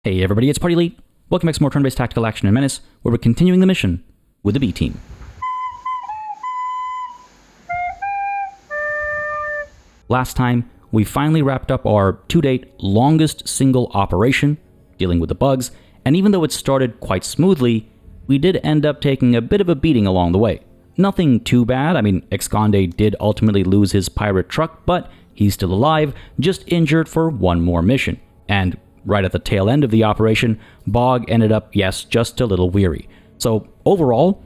Hey everybody, it's PartyElite. Welcome back to more turn-based tactical action in Menace, where we're continuing the mission with the B team. Last time, we finally wrapped up our to-date longest single operation, dealing with the bugs, and even though it started quite smoothly, we did end up taking a bit of a beating along the way. Nothing too bad. I mean, Esconde did ultimately lose his pirate truck, but he's still alive, just injured for one more mission. And right at the tail end of the operation, Bog ended up, yes, just a little weary. So overall,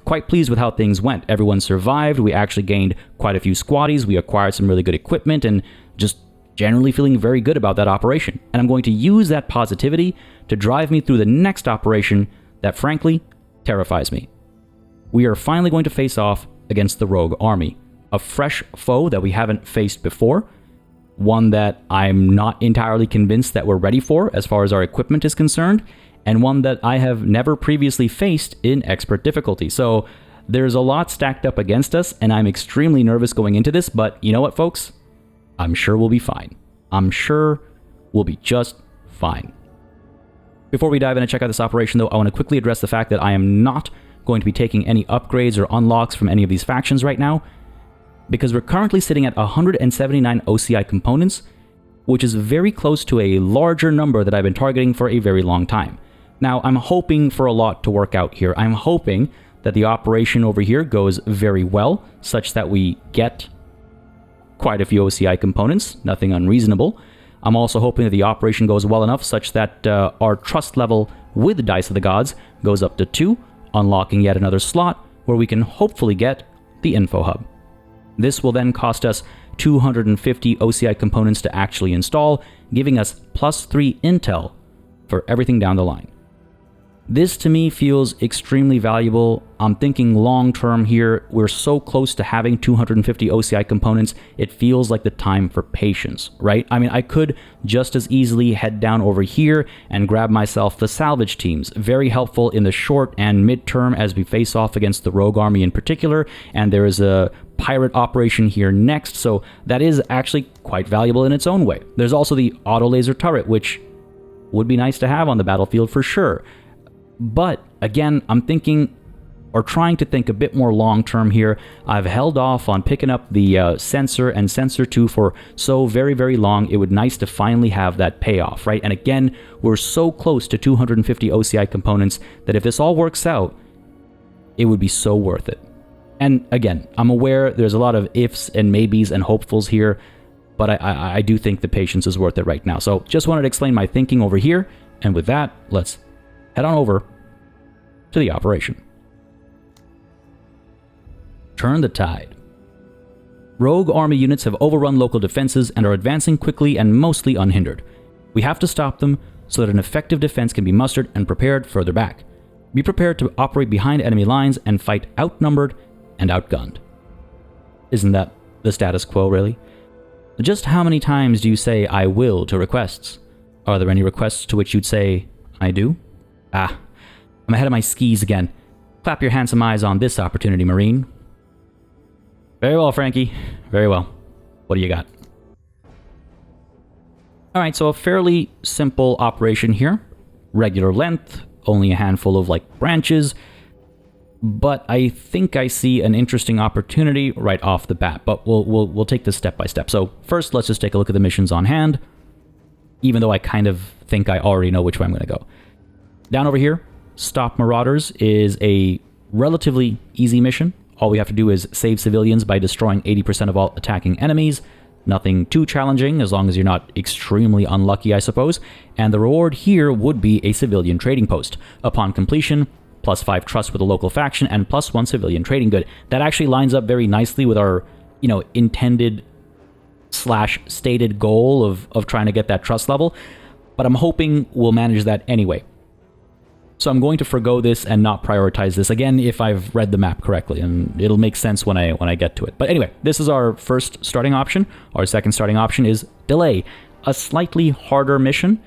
quite pleased with how things went. Everyone survived, we actually gained quite a few squaddies, we acquired some really good equipment, and just generally feeling very good about that operation. And I'm going to use that positivity to drive me through the next operation that frankly terrifies me. We are finally going to face off against the Rogue Army, a fresh foe that we haven't faced before, one that I'm not entirely convinced that we're ready for as far as our equipment is concerned, and one that I have never previously faced in expert difficulty. So there's a lot stacked up against us, and I'm extremely nervous going into this, but you know what, folks? I'm sure we'll be fine. I'm sure we'll be just fine. Before we dive in and check out this operation, though, I want to quickly address the fact that I am not going to be taking any upgrades or unlocks from any of these factions right now, because we're currently sitting at 179 OCI components, which is very close to a larger number that I've been targeting for a very long time. Now, I'm hoping for a lot to work out here. I'm hoping that the operation over here goes very well, such that we get quite a few OCI components, nothing unreasonable. I'm also hoping that the operation goes well enough such that our trust level with Dice of the Gods goes up to 2, unlocking yet another slot where we can hopefully get the Info Hub. This will then cost us 250 OCI components to actually install, giving us +3 intel for everything down the line. This to me feels extremely valuable. I'm thinking long term here. We're so close to having 250 OCI components, it feels like the time for patience, right? I mean, I could just as easily head down over here and grab myself the salvage teams. Very helpful in the short and mid-term as we face off against the Rogue Army in particular, and there is a pirate operation here next, so that is actually quite valuable in its own way. There's also the auto laser turret, which would be nice to have on the battlefield for sure. But again, I'm thinking, or trying to think a bit more long-term here. I've held off on picking up the Sensor and Sensor 2 for so very, very long. It would be nice to finally have that payoff, right? And again, we're so close to 250 OCI components that if this all works out, it would be so worth it. And again, I'm aware there's a lot of ifs and maybes and hopefuls here, but I do think the patience is worth it right now. So just wanted to explain my thinking over here, and with that, let's head on over to the operation. Turn the tide. Rogue Army units have overrun local defenses and are advancing quickly and mostly unhindered. We have to stop them so that an effective defense can be mustered and prepared further back. Be prepared to operate behind enemy lines and fight outnumbered and outgunned. Isn't that the status quo, really? Just how many times do you say "I will" to requests? Are there any requests to which you'd say "I do"? Ah, I'm ahead of my skis again. Clap your handsome eyes on this opportunity, Marine. Very well, Frankie. Very well. What do you got? Alright, so a fairly simple operation here. Regular length, only a handful of, branches. But I think I see an interesting opportunity right off the bat. But we'll take this step by step. So first, let's just take a look at the missions on hand. Even though I kind of think I already know which way I'm going to go. Down over here, Stop Marauders is a relatively easy mission. All we have to do is save civilians by destroying 80% of all attacking enemies. Nothing too challenging, as long as you're not extremely unlucky, I suppose. And the reward here would be a civilian trading post. Upon completion, +5 trust with a local faction, and +1 civilian trading good. That actually lines up very nicely with our, intended / stated goal of trying to get that trust level. But I'm hoping we'll manage that anyway. So I'm going to forgo this and not prioritize this again if I've read the map correctly, and it'll make sense when I get to it. But anyway, this is our first starting option. Our second starting option is Delay, a slightly harder mission,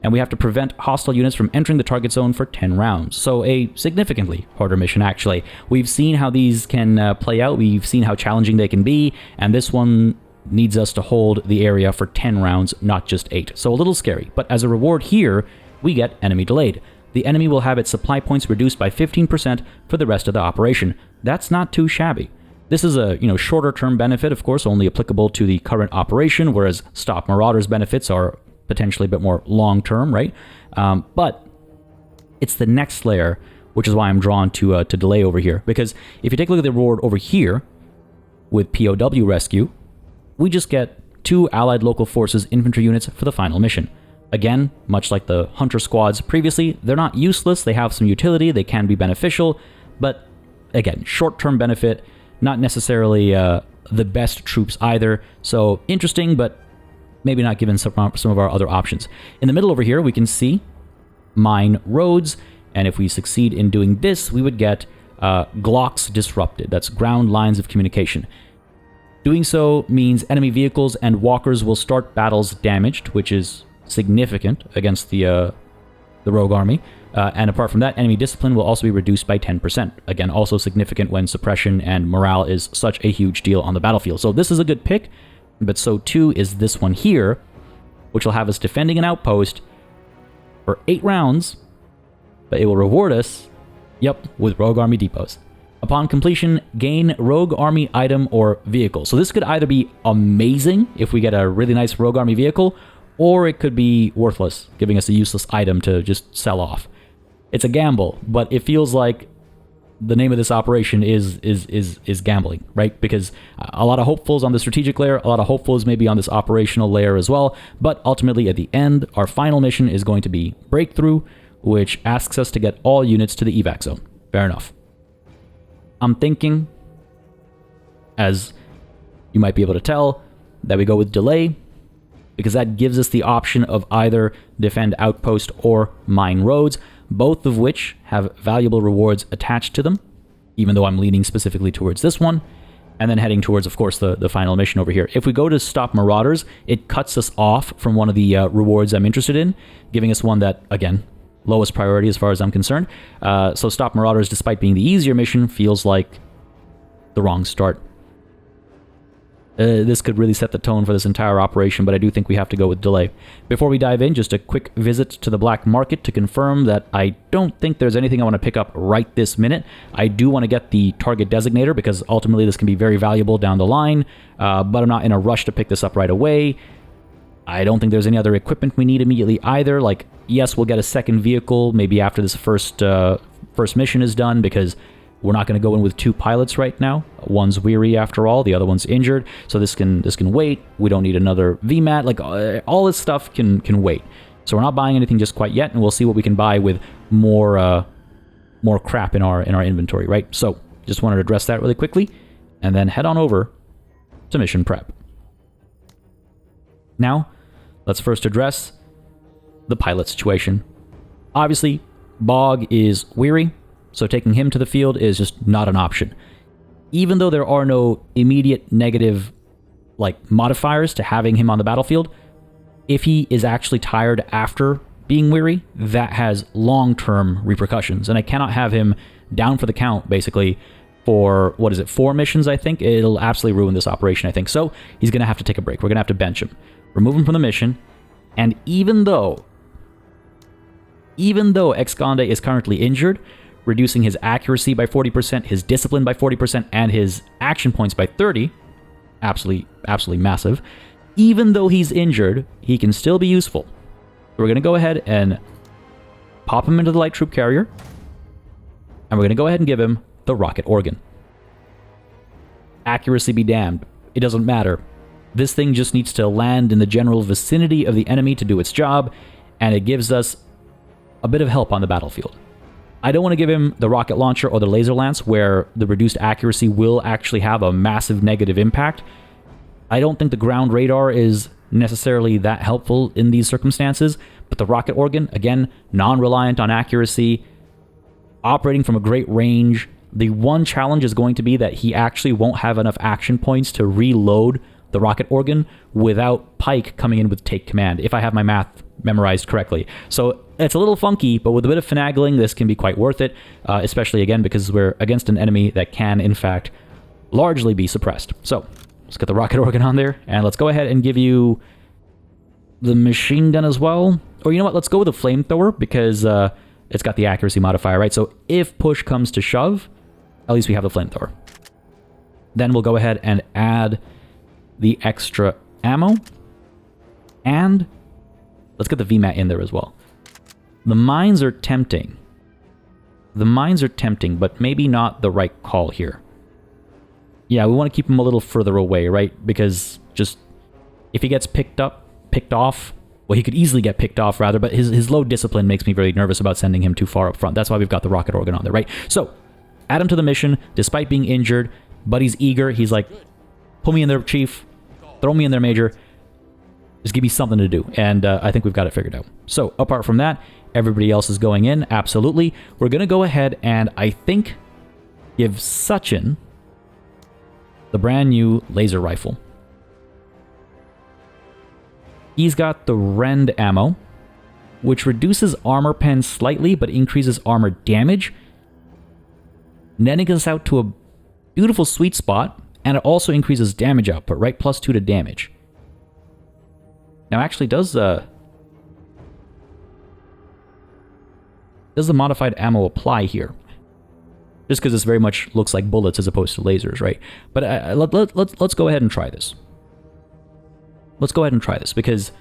and we have to prevent hostile units from entering the target zone for 10 rounds. So a significantly harder mission, actually. We've seen how these can play out. We've seen how challenging they can be, and this one needs us to hold the area for 10 rounds, not just 8. So a little scary, but as a reward here, we get enemy delayed. The enemy will have its supply points reduced by 15% for the rest of the operation. That's not too shabby. This is a shorter term benefit, of course, only applicable to the current operation, whereas Stop Marauders benefits are potentially a bit more long term, right? But it's the next layer, which is why I'm drawn to delay over here. Because if you take a look at the reward over here with POW rescue, we just get 2 Allied Local Forces infantry units for the final mission. Again, much like the Hunter squads previously, they're not useless, they have some utility, they can be beneficial, but again, short-term benefit, not necessarily the best troops either, so interesting, but maybe not given some of our other options. In the middle over here, we can see mine roads, and if we succeed in doing this, we would get Glocks disrupted. That's ground lines of communication. Doing so means enemy vehicles and walkers will start battles damaged, which is significant against the rogue army. And apart from that, enemy discipline will also be reduced by 10%. Again, also significant when suppression and morale is such a huge deal on the battlefield. So this is a good pick, but so too is this one here, which will have us defending an outpost for 8 rounds, but it will reward us, with rogue army depots. Upon completion, gain rogue army item or vehicle. So this could either be amazing if we get a really nice rogue army vehicle, or it could be worthless, giving us a useless item to just sell off. It's a gamble, but it feels like the name of this operation is gambling, right? Because a lot of hopefuls on the strategic layer, a lot of hopefuls maybe on this operational layer as well, but ultimately at the end, our final mission is going to be Breakthrough, which asks us to get all units to the evac zone. Fair enough. I'm thinking, as you might be able to tell, that we go with Delay, because that gives us the option of either defend outpost or mine roads, both of which have valuable rewards attached to them, even though I'm leaning specifically towards this one, and then heading towards, of course, the final mission over here. If we go to Stop Marauders, it cuts us off from one of the rewards I'm interested in, giving us one that, again, lowest priority as far as I'm concerned. So Stop Marauders, despite being the easier mission, feels like the wrong start. This could really set the tone for this entire operation, but I do think we have to go with Delay. Before we dive in, just a quick visit to the black market to confirm that I don't think there's anything I want to pick up right this minute. I do want to get the target designator because ultimately this can be very valuable down the line, but I'm not in a rush to pick this up right away. I don't think there's any other equipment we need immediately either. Like, yes, we'll get a second vehicle maybe after this first mission is done, because we're not going to go in with 2 pilots right now. One's weary after all, the other one's injured, so this can wait. We don't need another VMAT. Like, all this stuff can wait. So we're not buying anything just quite yet, and we'll see what we can buy with more crap in our inventory, right? So just wanted to address that really quickly, and then head on over to mission prep. Now, let's first address the pilot situation. Obviously, Bog is weary, so taking him to the field is just not an option. Even though there are no immediate negative modifiers to having him on the battlefield, if he is actually tired after being weary, that has long-term repercussions, and I cannot have him down for the count, basically, for, 4 missions, I think? It'll absolutely ruin this operation, I think. So he's going to have to take a break. We're going to have to bench him, remove him from the mission, and even though Exconde is currently injured, reducing his accuracy by 40%, his discipline by 40%, and his action points by 30, absolutely massive. Even though he's injured, he can still be useful. We're going to go ahead and pop him into the light troop carrier, and we're going to go ahead and give him the rocket organ. Accuracy be damned. It doesn't matter. This thing just needs to land in the general vicinity of the enemy to do its job, and it gives us a bit of help on the battlefield. I don't want to give him the rocket launcher or the laser lance, where the reduced accuracy will actually have a massive negative impact. I don't think the ground radar is necessarily that helpful in these circumstances, but the rocket organ, again, non-reliant on accuracy, operating from a great range. The one challenge is going to be that he actually won't have enough action points to reload the rocket organ without Pike coming in with take command, if I have my math memorized correctly. So it's a little funky, but with a bit of finagling, this can be quite worth it, especially, again, because we're against an enemy that can, in fact, largely be suppressed. So let's get the rocket organ on there, and let's go ahead and give you the machine gun as well. Or you know what? Let's go with a flamethrower because it's got the accuracy modifier, right? So if push comes to shove, at least we have the flamethrower. Then we'll go ahead and add the extra ammo. And let's get the VMAT in there as well. The mines are tempting. The mines are tempting, but maybe not the right call here. Yeah, we want to keep him a little further away, right? Because just if he gets picked off, well, he could easily get picked off, rather, but his low discipline makes me very nervous about sending him too far up front. That's why we've got the rocket organ on there, right? So, add him to the mission, despite being injured, but he's eager. He's like, pull me in there, Chief. Throw me in there, Major. Just give me something to do. And I think we've got it figured out. So, apart from that, everybody else is going in, absolutely. We're going to go ahead and, I think, give Sachin the brand new laser rifle. He's got the Rend ammo, which reduces armor pen slightly, but increases armor damage, netting us out to a beautiful sweet spot, and it also increases damage output, right? +2 to damage. Now, actually, does the modified ammo apply here? Just because this very much looks like bullets as opposed to lasers, right? But let's go ahead and try this. Let's go ahead and try this, because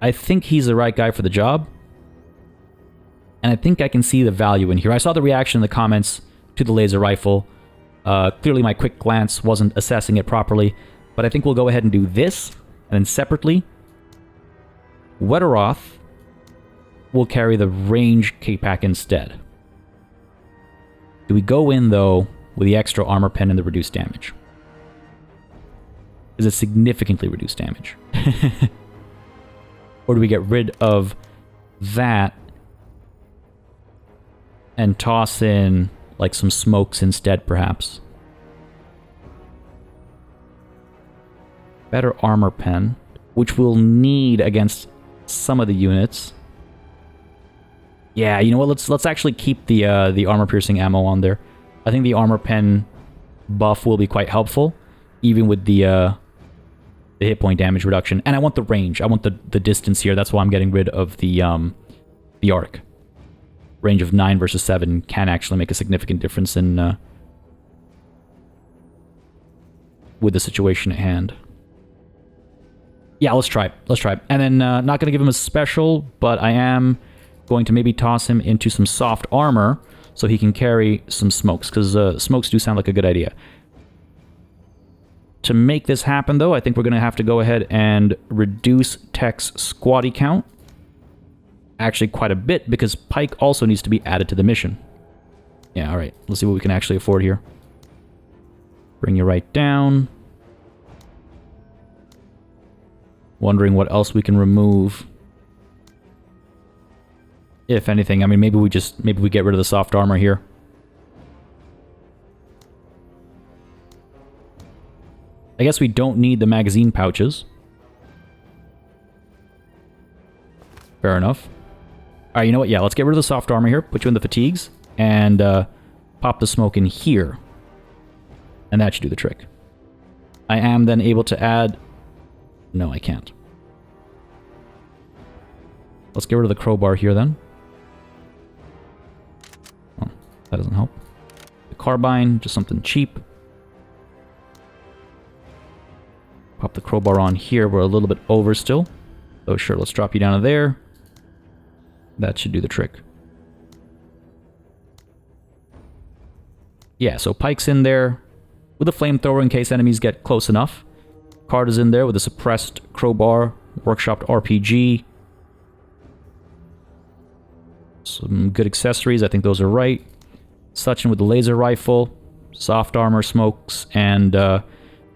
I think he's the right guy for the job. And I think I can see the value in here. I saw the reaction in the comments to the laser rifle. Clearly my quick glance wasn't assessing it properly. But I think we'll go ahead and do this. And then separately, Wetteroth will carry the range K-Pack instead. Do we go in, though, with the extra armor pen and the reduced damage? Is it significantly reduced damage? Or do we get rid of that and toss in, like, some smokes instead, perhaps? Better armor pen, which we'll need against some of the units. Yeah, you know what? Let's actually keep the armor-piercing ammo on there. I think the armor pen buff will be quite helpful, even with the hit point damage reduction. And I want the range. I want the distance here. That's why I'm getting rid of the arc. Range of 9 versus 7 can actually make a significant difference in with the situation at hand. Yeah, let's try it. Let's try it. And then, not going to give him a special, but I am going to maybe toss him into some soft armor so he can carry some smokes, because smokes do sound like a good idea. To make this happen, though, I think we're going to have to go ahead and reduce Tech's squatty count. Actually, quite a bit, because Pike also needs to be added to the mission. Yeah, alright. Let's see what we can actually afford here. Bring you right down. Wondering what else we can remove. If anything. I mean, maybe we get rid of the soft armor here. I guess we don't need the magazine pouches. Fair enough. Alright, you know what? Yeah, let's get rid of the soft armor here. Put you in the fatigues. And pop the smoke in here. And that should do the trick. I am then able to add... No, I can't. Let's get rid of the crowbar here then. Oh, that doesn't help. The carbine, just something cheap. Pop the crowbar on here. We're a little bit over still. So sure, let's drop you down to there. That should do the trick. Yeah, so Pike's in there with a flamethrower in case enemies get close enough. Card is in there with a suppressed crowbar, workshopped RPG. Some good accessories, I think those are right. Sachin with the laser rifle, soft armor, smokes, and the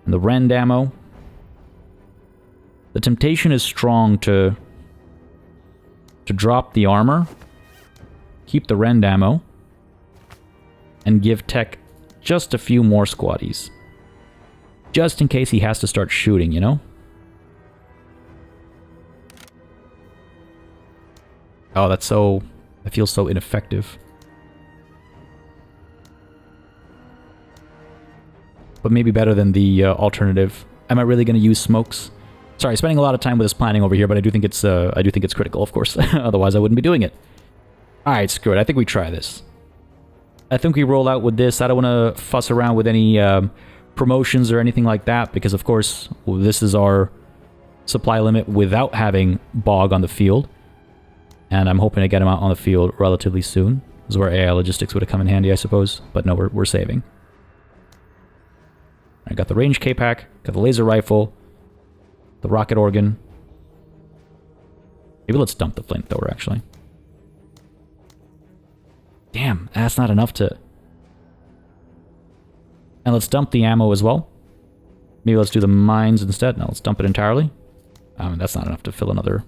Rend ammo. The temptation is strong to drop the armor, keep the Rend ammo, and give Tech just a few more squaddies. Just in case he has to start shooting, you know? Oh, that's so... That feels so ineffective. But maybe better than the alternative. Am I really going to use smokes? Sorry, spending a lot of time with this planning over here, but I do think it's critical, of course. Otherwise, I wouldn't be doing it. All right, screw it. I think we try this. I think we roll out with this. I don't want to fuss around with any promotions or anything like that, because, of course, this is our supply limit without having Bog on the field. And I'm hoping to get him out on the field relatively soon. This is where AI logistics would have come in handy, I suppose. But no, we're saving. I got the range K-Pack, got the laser rifle, the rocket organ. Maybe let's dump the flamethrower, actually. Damn, that's not enough to... And let's dump the ammo as well. Maybe let's do the mines instead. No, let's dump it entirely. That's not enough to fill another...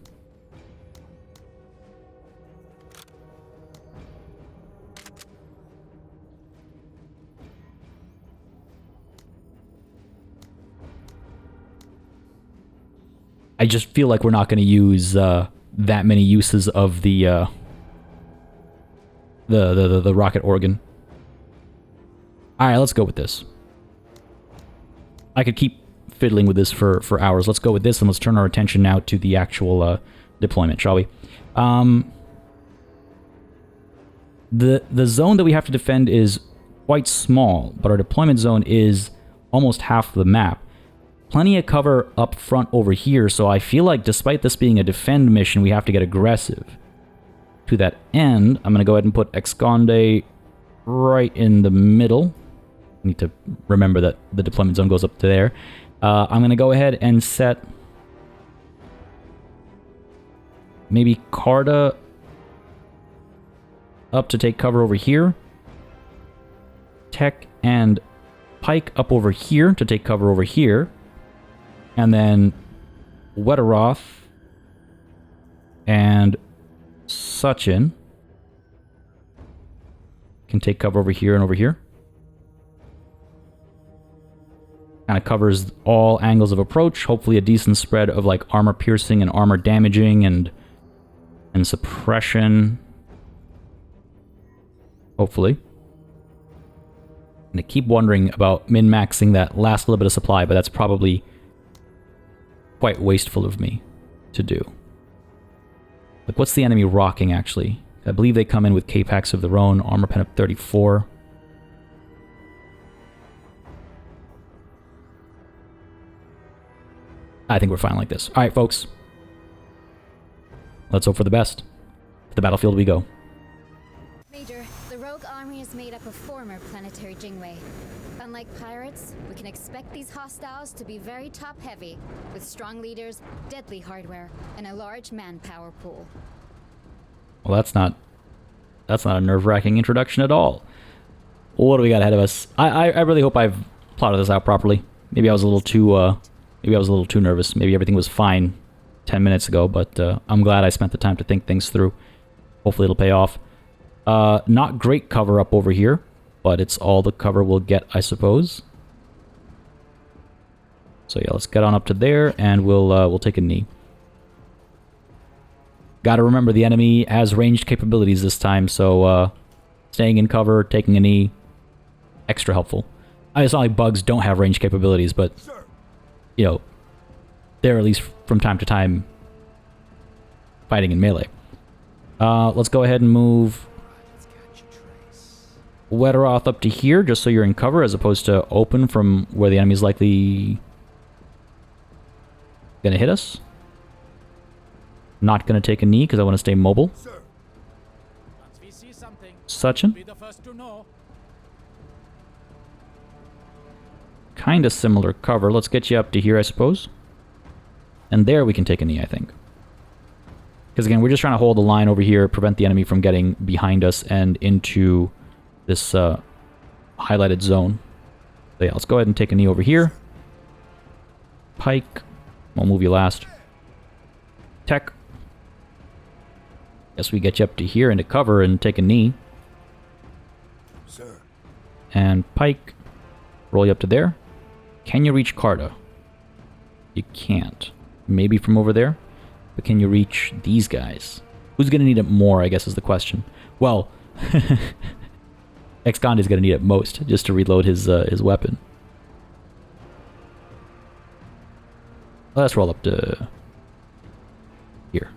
I just feel like we're not going to use that many uses of the rocket organ. All right, let's go with this. I could keep fiddling with this for hours. Let's go with this, and let's turn our attention now to the actual deployment, shall we? The zone that we have to defend is quite small, but our deployment zone is almost half the map. Plenty of cover up front over here, so I feel like despite this being a defend mission, we have to get aggressive. To that end, I'm going to go ahead and put Esconde right in the middle. I need to remember that the deployment zone goes up to there. I'm going to go ahead and set maybe Carta up to take cover over here. Tech and Pike up over here to take cover over here. And then Wetteroth and Suchin can take cover over here and over here. Kind of covers all angles of approach. Hopefully a decent spread of like armor piercing and armor damaging and suppression. Hopefully. And I keep wondering about min-maxing that last little bit of supply, but that's probably quite wasteful of me to do. Like, what's the enemy rocking, actually? I believe they come in with K-Packs of their own, armor pen up 34. I think we're fine like this. Alright, folks. Let's hope for the best. To the battlefield we go. Major, the rogue army is made up of former planetary Jingwei. Unlike pirates, we can expect these hostiles to be very top-heavy, with strong leaders, deadly hardware, and a large manpower pool. Well, that's not a nerve-wracking introduction at all. What do we got ahead of us? I really hope I've plotted this out properly. Maybe I was a little too nervous. Maybe everything was fine 10 minutes ago, but I'm glad I spent the time to think things through. Hopefully it'll pay off. Not great cover up over here, but it's all the cover we'll get, I suppose. So yeah, let's get on up to there, and we'll take a knee. Gotta remember, the enemy has ranged capabilities this time, so staying in cover, taking a knee, extra helpful. It's not like bugs don't have ranged capabilities, but, you know, they're at least from time to time fighting in melee. Let's go ahead and move Wetteroth up to here, just so you're in cover, as opposed to open from where the enemy's likely gonna hit us. Not gonna take a knee, because I want to stay mobile. Suchin. Kinda similar cover. Let's get you up to here, I suppose. And there we can take a knee, I think. Because again, we're just trying to hold the line over here, prevent the enemy from getting behind us and into this highlighted zone. So yeah, let's go ahead and take a knee over here. Pike. I'll move you last. Tech. Guess we get you up to here into cover and take a knee. Sir. And Pike. Roll you up to there. Can you reach Carta? You can't. Maybe from over there. But can you reach these guys? Who's going to need it more, I guess, is the question. Well, Esconde is going to need it most, just to reload his weapon. Let's roll up to here.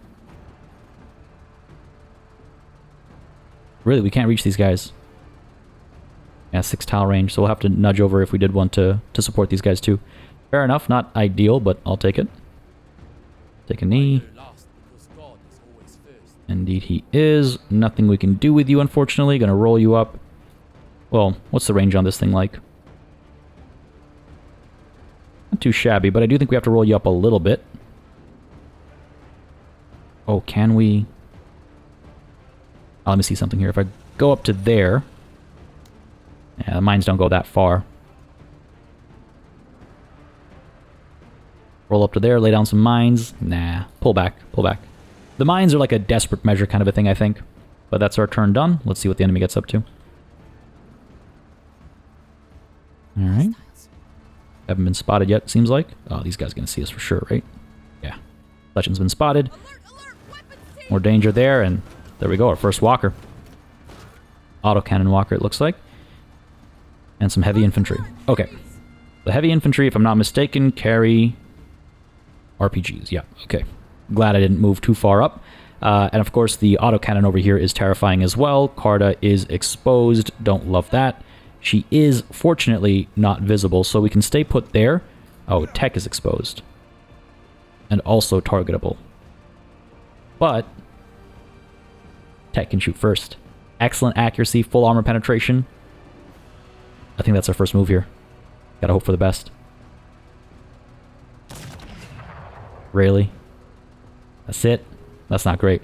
Really, we can't reach these guys. Yeah, 6 tile range, so we'll have to nudge over if we did want to support these guys too. Fair enough, not ideal, but I'll take it. Take a knee. Indeed he is. Nothing we can do with you, unfortunately. Gonna roll you up. Well, what's the range on this thing like? Not too shabby, but I do think we have to roll you up a little bit. Oh, can we? Oh, let me see something here. If I go up to there... Yeah, the mines don't go that far. Roll up to there, lay down some mines. Nah, pull back, pull back. The mines are like a desperate measure kind of a thing, I think. But that's our turn done. Let's see what the enemy gets up to. Alright. Haven't been spotted yet, seems like. Oh, these guys are going to see us for sure, right? Yeah. Legion's been spotted. More danger there, and there we go, our first walker. Autocannon walker, it looks like. And some heavy infantry. Okay. The heavy infantry, if I'm not mistaken, carry RPGs. Yeah, okay. Glad I didn't move too far up. And of course, the autocannon over here is terrifying as well. Carta is exposed. Don't love that. She is, fortunately, not visible, so we can stay put there. Oh, tech is exposed. And also targetable. But tech can shoot first. Excellent accuracy, full armor penetration. I think that's our first move here. Gotta hope for the best. Really? That's it? That's not great.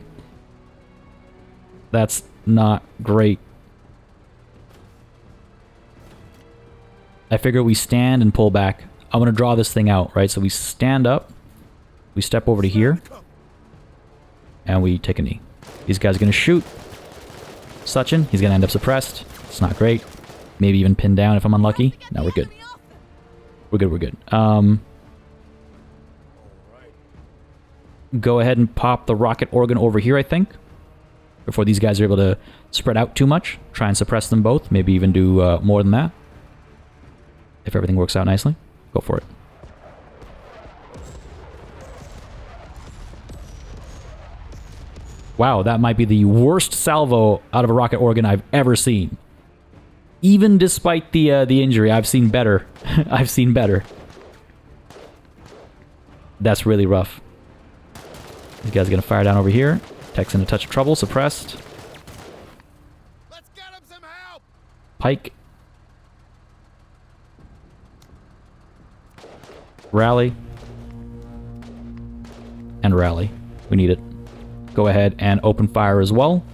That's not great. I figure we stand and pull back. I'm gonna draw this thing out, right? So we stand up. We step over to here. And we take a knee. These guys are gonna shoot. Sachin, he's gonna end up suppressed. It's not great. Maybe even pinned down if I'm unlucky. No, we're good. We're good, we're good. Go ahead and pop the rocket organ over here, I think. Before these guys are able to spread out too much. Try and suppress them both. Maybe even do more than that. If everything works out nicely. Go for it. Wow, that might be the worst salvo out of a rocket organ I've ever seen. Even despite the injury, I've seen better. I've seen better. That's really rough. These guys are gonna fire down over here. Tech's in a touch of trouble, suppressed. Let's get him some help. Pike. Rally. And rally. We need it. Go ahead and open fire as well.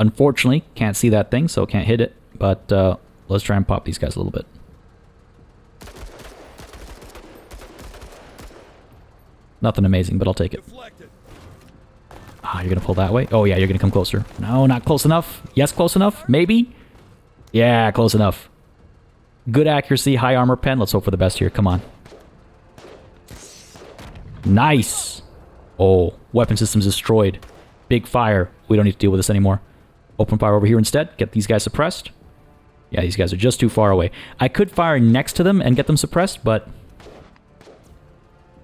Unfortunately, can't see that thing, so can't hit it. But let's try and pop these guys a little bit. Nothing amazing, but I'll take it. Ah, you're gonna pull that way? Oh yeah, you're gonna come closer. No, not close enough. Yes, close enough? Maybe? Yeah, close enough. Good accuracy, high armor pen. Let's hope for the best here. Come on. Nice! Oh, weapon systems destroyed. Big fire. We don't need to deal with this anymore. Open fire over here instead. Get these guys suppressed. Yeah, these guys are just too far away. I could fire next to them and get them suppressed, but...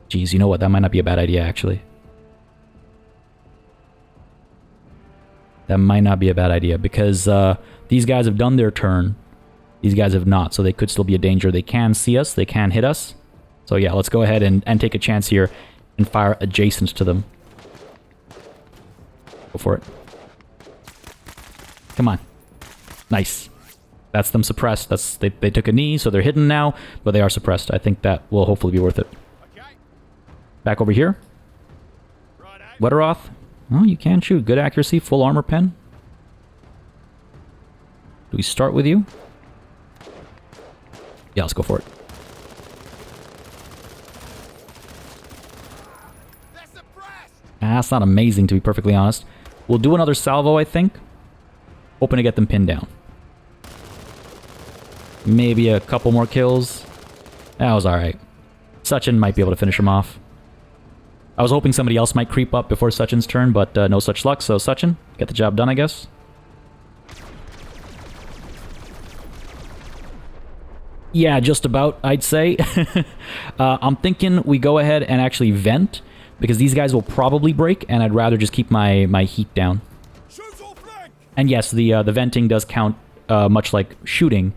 Geez, you know what? That might not be a bad idea, actually. That might not be a bad idea, because these guys have done their turn. These guys have not, so they could still be a danger. They can see us. They can hit us. So yeah, let's go ahead and take a chance here and fire adjacent to them. Go for it. Come on. Nice. That's them suppressed. They took a knee, so they're hidden now, but they are suppressed. I think that will hopefully be worth it. Back over here. Wetteroth. Oh, you can shoot. Good accuracy. Full armor pen. Do we start with you? Yeah, let's go for it. That's not amazing, to be perfectly honest. We'll do another salvo, I think. Hoping to get them pinned down. Maybe a couple more kills. That was alright. Sachin might be able to finish him off. I was hoping somebody else might creep up before Sachin's turn, but no such luck, so Sachin, get the job done, I guess. Yeah, just about, I'd say. I'm thinking we go ahead and actually vent, because these guys will probably break, and I'd rather just keep my heat down. And yes, the venting does count much like shooting,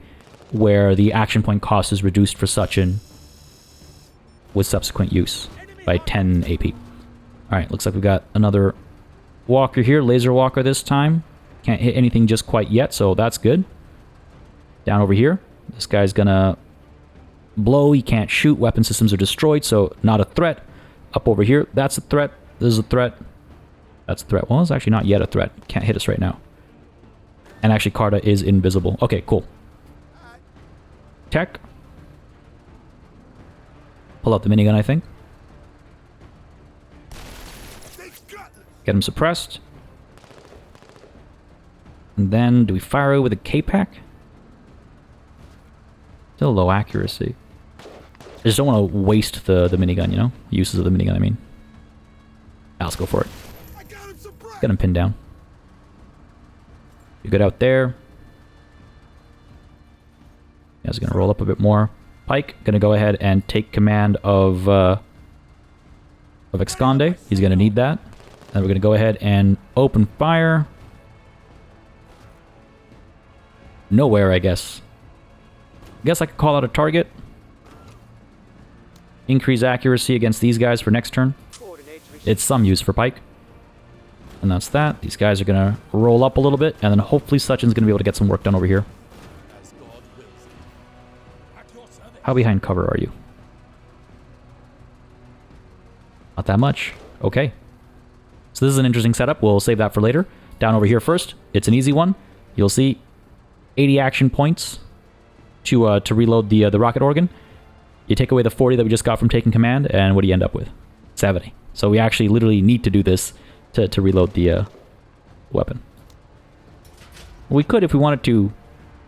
where the action point cost is reduced for Suchin with subsequent use by 10 AP. Alright, looks like we got another walker here, laser walker this time. Can't hit anything just quite yet, so that's good. Down over here, this guy's gonna blow, he can't shoot, weapon systems are destroyed, so not a threat. Up over here, that's a threat, this is a threat, that's a threat. Well, it's actually not yet a threat, can't hit us right now. And actually, Carta is invisible. Okay, cool. Tech. Pull out the minigun, I think. Get him suppressed. And then, do we fire away with a K-Pack? Still low accuracy. I just don't want to waste the minigun, you know? Uses of the minigun, I mean. Let's go for it. Get him pinned down. You good out there. Guys are gonna roll up a bit more. Pike gonna go ahead and take command of Esconde. He's gonna need that. Then we're gonna go ahead and open fire. Nowhere, I guess. Guess I could call out a target. Increase accuracy against these guys for next turn. It's some use for Pike. And that's that. These guys are going to roll up a little bit, and then hopefully Suchin's going to be able to get some work done over here. How behind cover are you? Not that much. Okay. So this is an interesting setup. We'll save that for later. Down over here first. It's an easy one. You'll see 80 action points to reload the rocket organ. You take away the 40 that we just got from taking command, and what do you end up with? 70. So we actually literally need to do this to reload the weapon. We could, if we wanted to,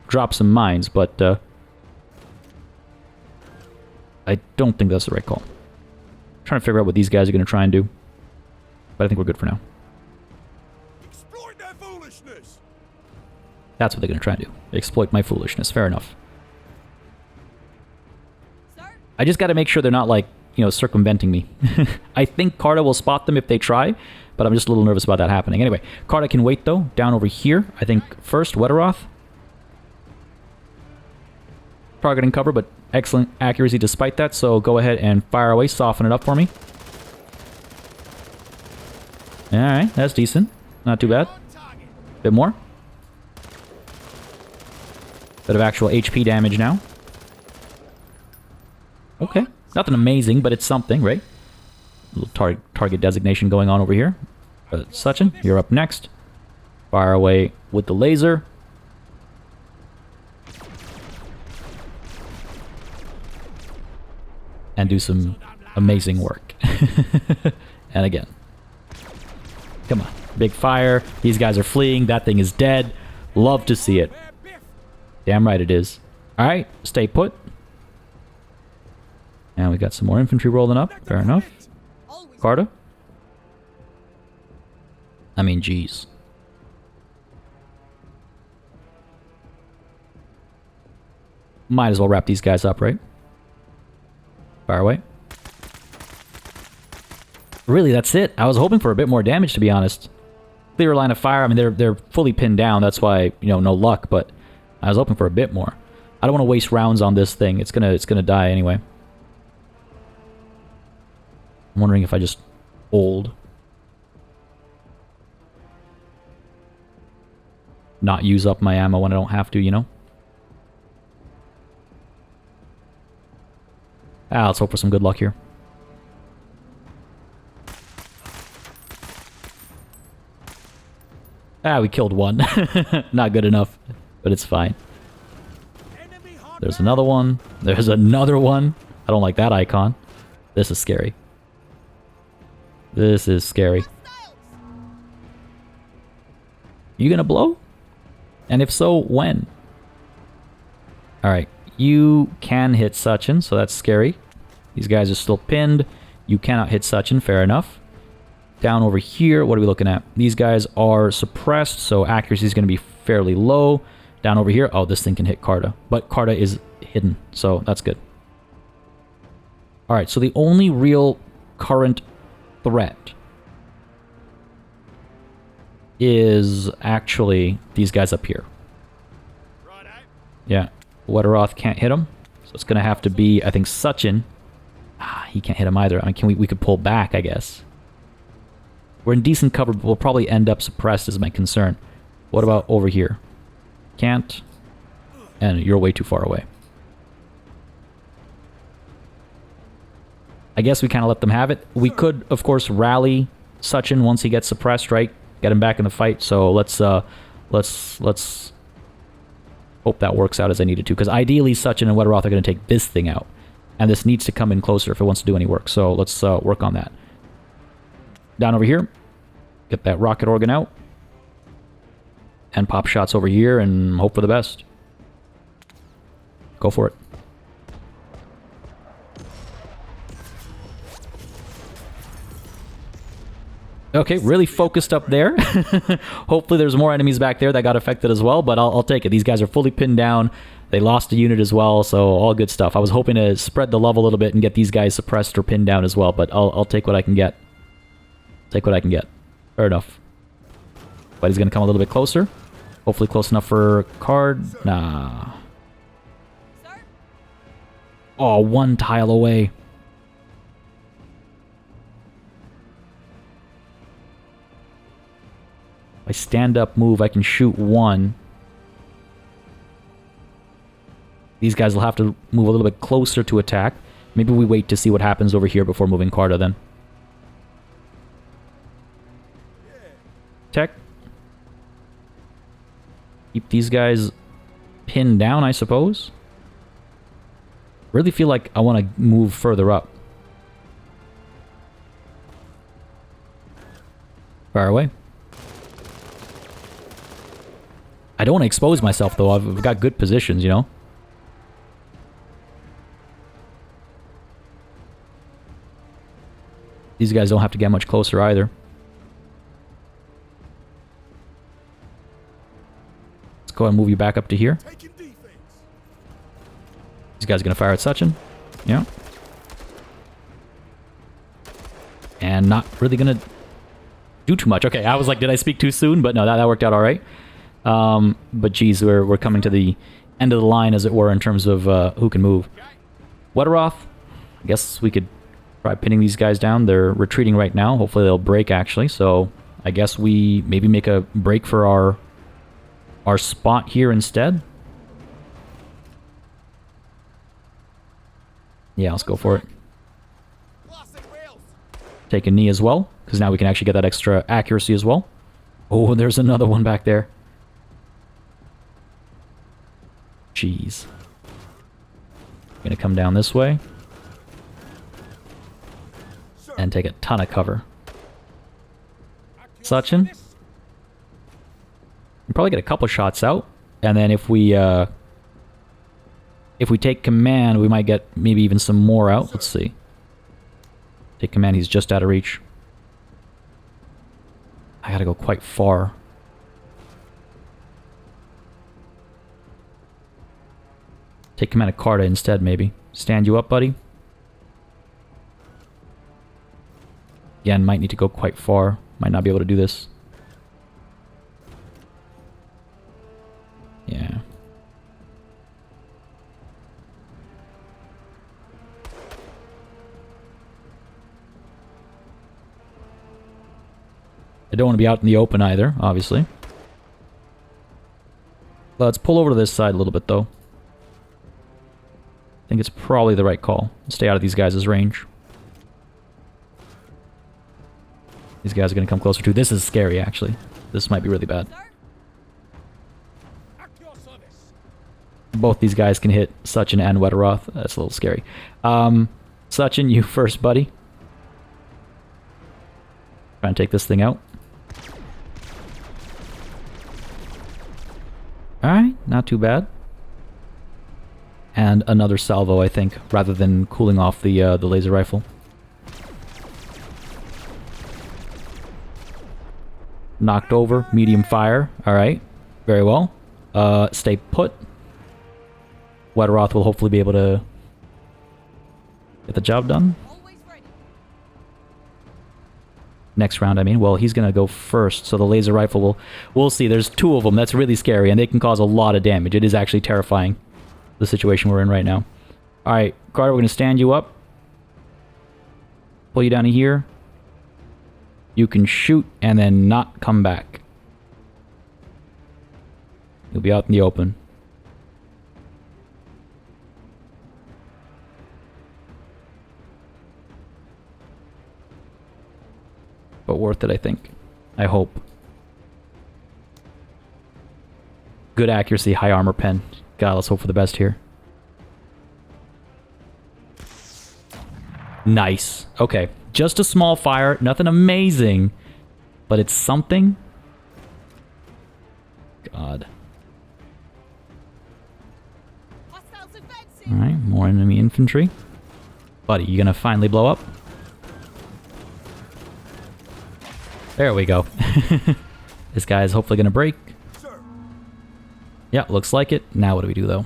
drop some mines, but I don't think that's the right call. I'm trying to figure out what these guys are going to try and do, but I think we're good for now. Exploit their foolishness. That's what they're going to try and do. Exploit my foolishness. Fair enough. I just got to make sure they're not, like, you know, circumventing me. I think Carta will spot them if they try, but I'm just a little nervous about that happening. Anyway, Carta can wait, though. Down over here, I think first, Wetteroth. Targeting cover, but excellent accuracy despite that, so go ahead and fire away, soften it up for me. Alright, that's decent. Not too bad. Bit more. Bit of actual HP damage now. Okay. Nothing amazing, but it's something, right? A little target designation going on over here. Suchin, you're up next. Fire away with the laser. And do some amazing work. And again. Come on. Big fire. These guys are fleeing. That thing is dead. Love to see it. Damn right it is. Alright, stay put. And we got some more infantry rolling up. Fair enough. Carta? I mean, geez. Might as well wrap these guys up, right? Fire away. Really, that's it. I was hoping for a bit more damage, to be honest. Clear line of fire. I mean, they're fully pinned down. That's why, you know, no luck. But I was hoping for a bit more. I don't want to waste rounds on this thing. It's gonna die anyway. I'm wondering if I just hold. Not use up my ammo when I don't have to, you know? Let's hope for some good luck here. We killed one. Not good enough, but it's fine. There's another one. There's another one. I don't like that icon. This is scary. This is scary. You gonna blow? And if so, when? Alright, you can hit Suchin, so that's scary. These guys are still pinned. You cannot hit Suchin, fair enough. Down over here, what are we looking at? These guys are suppressed, so accuracy is going to be fairly low. Down over here, oh, this thing can hit Carta. But Carta is hidden, so that's good. Alright, so the only real current threat is actually these guys up here. Yeah, Wetteroth can't hit him, so it's gonna have to be, I think, Sachin. He can't hit him either. I mean, we could pull back, I guess. We're in decent cover, but we'll probably end up suppressed is my concern. What about over here? Can't. And you're way too far away. I guess we kind of let them have it. We could, of course, rally Sachin once he gets suppressed, right? Get him back in the fight. So let's hope that works out as I needed to. Because ideally, Sachin and Wetteroth are going to take this thing out. And this needs to come in closer if it wants to do any work. So let's work on that. Down over here. Get that rocket organ out. And pop shots over here and hope for the best. Go for it. Okay, really focused up there. Hopefully there's more enemies back there that got affected as well, but I'll take it. These guys are fully pinned down. They lost a unit as well, so all good stuff. I was hoping to spread the love a little bit and get these guys suppressed or pinned down as well, but I'll take what I can get. Take what I can get. Fair enough. But he's going to come a little bit closer. Hopefully close enough for card. Nah. Oh, one tile away. If I stand up move, I can shoot one. These guys will have to move a little bit closer to attack. Maybe we wait to see what happens over here before moving Carta then. Tech. Keep these guys pinned down, I suppose. Really feel like I want to move further up. Far away. I don't want to expose myself, though. I've got good positions, you know? These guys don't have to get much closer either. Let's go ahead and move you back up to here. These guys are going to fire at Sachin. Yeah. And not really going to do too much. Okay, I was like, did I speak too soon? But no, that worked out all right. But geez, we're coming to the end of the line, as it were, in terms of who can move. Wetteroth, I guess we could try pinning these guys down. They're retreating right now. Hopefully they'll break, actually. So I guess we maybe make a break for our spot here instead. Yeah, let's go for it. Take a knee as well, because now we can actually get that extra accuracy as well. Oh, there's another one back there. Jeez. Gonna come down this way. And take a ton of cover. Sachin. We'll probably get a couple shots out. And then if we take command, we might get maybe even some more out. Let's see. Take command, he's just out of reach. I gotta go quite far. Take command of Carta instead, maybe. Stand you up, buddy. Again, might need to go quite far. Might not be able to do this. Yeah. I don't want to be out in the open either, obviously. Let's pull over to this side a little bit, though. I think it's probably the right call. Stay out of these guys' range. These guys are going to come closer too. This is scary, actually. This might be really bad. Both these guys can hit Sachin and Wetteroth. That's a little scary. Sachin, you first, buddy. Try and take this thing out. Alright, not too bad. And another salvo, I think, rather than cooling off the laser rifle. Knocked over, medium fire. Alright, very well. Stay put. Wetteroth will hopefully be able to get the job done. Next round, I mean. Well, he's gonna go first, so the laser rifle will... We'll see. There's two of them. That's really scary, and they can cause a lot of damage. It is actually terrifying, the situation we're in right now. Alright, Carter, we're gonna stand you up. Pull you down to here. You can shoot and then not come back. You'll be out in the open. But worth it, I think. I hope. Good accuracy, high armor pen. God, let's hope for the best here. Nice. Okay. Just a small fire. Nothing amazing. But it's something. God. Alright, more enemy infantry. Buddy, you gonna finally blow up? There we go. This guy is hopefully gonna break. Yeah, looks like it. Now what do we do, though?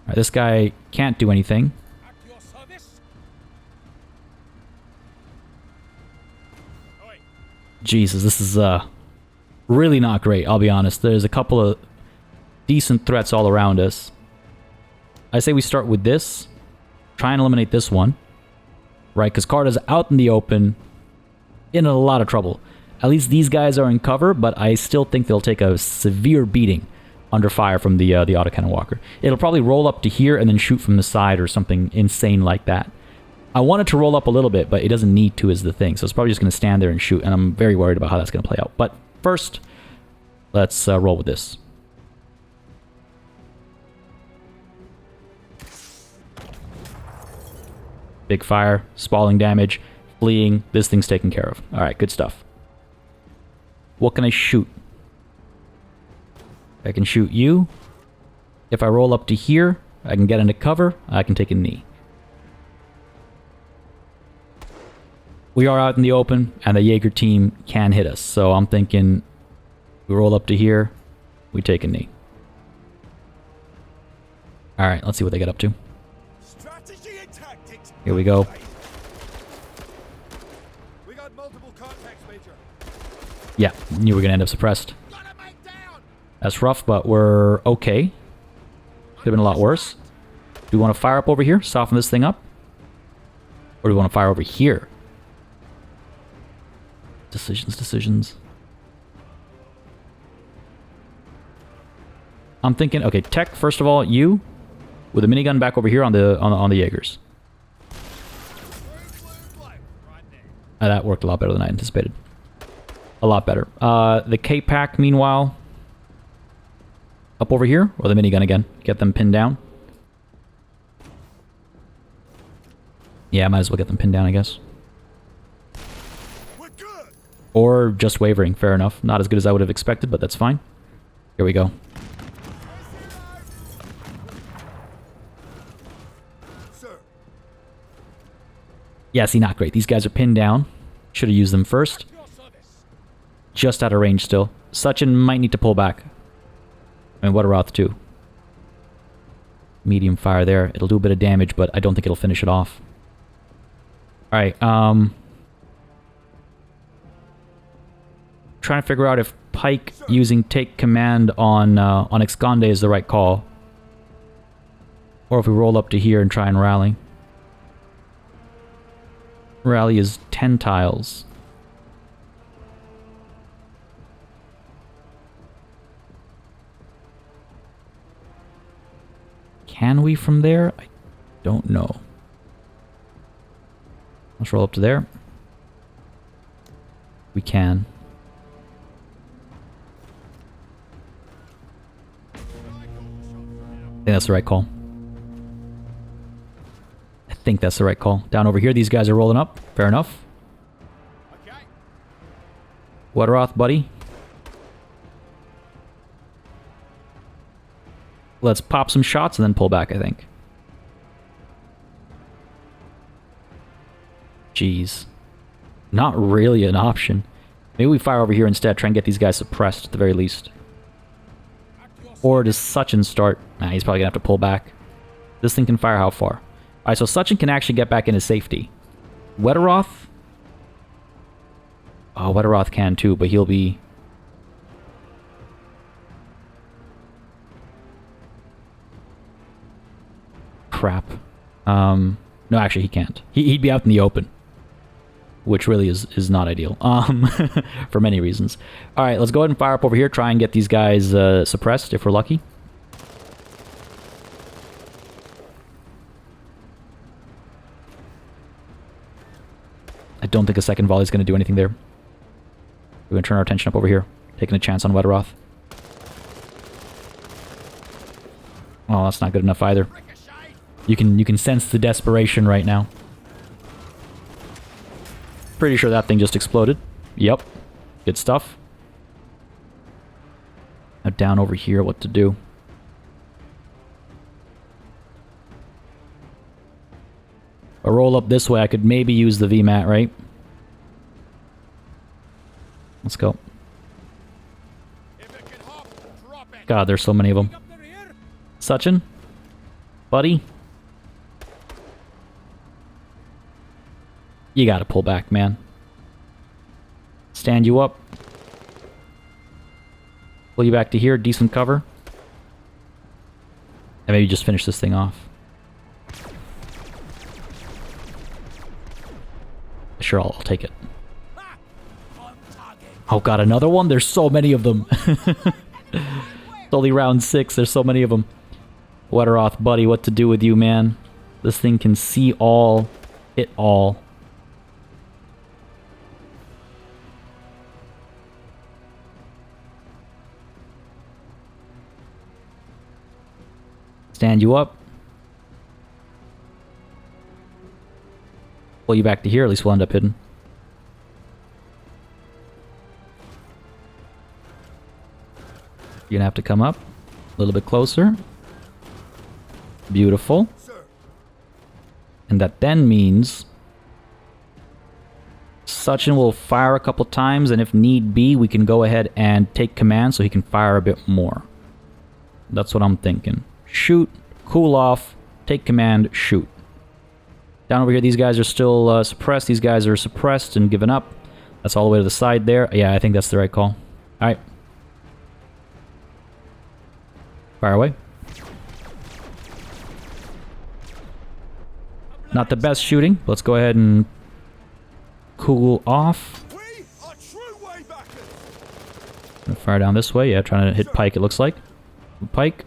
Alright, this guy can't do anything. Jesus, this is really not great, I'll be honest. There's a couple of decent threats all around us. I say we start with this. Try and eliminate this one. Right, because Carter's out in the open. In a lot of trouble. At least these guys are in cover, but I still think they'll take a severe beating under fire from the autocannon walker. It'll probably roll up to here and then shoot from the side or something insane like that. I want it to roll up a little bit, but it doesn't need to is the thing. So it's probably just going to stand there and shoot, and I'm very worried about how that's going to play out. But first, let's roll with this. Big fire, spalling damage, fleeing. This thing's taken care of. Alright, good stuff. What can I shoot? I can shoot you. If I roll up to here, I can get into cover. I can take a knee. We are out in the open, and the Jaeger team can hit us. So I'm thinking we roll up to here, we take a knee. Alright, let's see what they get up to. Here we go. We got multiple contacts, Major. Yeah, knew we were gonna end up suppressed. That's rough, but we're okay. Could have been a lot worse. Do we want to fire up over here? Soften this thing up? Or do we want to fire over here? Decisions. I'm thinking, okay, tech, first of all, you with a minigun back over here on the Jaegers. That worked a lot better than I anticipated. A lot better. The K-Pack, meanwhile, up over here, or the minigun again. Get them pinned down. Yeah, I might as well get them pinned down, I guess. Or just wavering, fair enough. Not as good as I would have expected, but that's fine. Here we go. Yeah, see, not great. These guys are pinned down. Should have used them first. Just out of range still. Suchin might need to pull back. I mean, Wetteroth too. Medium fire there. It'll do a bit of damage, but I don't think it'll finish it off. Alright, trying to figure out if Pike using take command on Esconde is the right call. Or if we roll up to here and try and rally. Rally is 10 tiles. Can we from there? I don't know. Let's roll up to there. We can. I think that's the right call. I think that's the right call. Down over here, these guys are rolling up. Fair enough. Wetteroth, buddy. Let's pop some shots and then pull back, I think. Jeez. Not really an option. Maybe we fire over here instead, try and get these guys suppressed at the very least. Or does Suchin start? Nah, he's probably gonna have to pull back. This thing can fire how far? Alright, so Suchin can actually get back into safety. Wetteroth? Oh, Wetteroth can too, but he'll be... Crap. No, actually he can't. He'd be out in the open. Which really is not ideal. For many reasons. Alright, let's go ahead and fire up over here. Try and get these guys suppressed if we're lucky. I don't think a second volley is going to do anything there. We're going to turn our attention up over here. Taking a chance on Wetteroth. Oh, that's not good enough either. You can sense the desperation right now. Pretty sure that thing just exploded. Yep. Good stuff. Now down over here, what to do? A roll up this way, I could maybe use the VMAT, right? Let's go. God, there's so many of them. Suchin? Buddy? You gotta pull back, man. Stand you up. Pull you back to here, decent cover. And maybe just finish this thing off. Sure, I'll take it. Oh god, another one? There's so many of them. It's only round 6, there's so many of them. Wetteroth, buddy, what to do with you, man? This thing can see all, hit all. Stand you up. Pull you back to here, at least we'll end up hidden. You're gonna have to come up a little bit closer. Beautiful. And that then means Suchin will fire a couple times, and if need be, we can go ahead and take command so he can fire a bit more. That's what I'm thinking. Shoot, cool off, take command, shoot. Down over here, these guys are still suppressed. These guys are suppressed and given up. That's all the way to the side there. Yeah, I think that's the right call. Alright. Fire away. Not the best shooting. Let's go ahead and cool off. Gonna fire down this way. Yeah, trying to hit Pike, it looks like. Pike.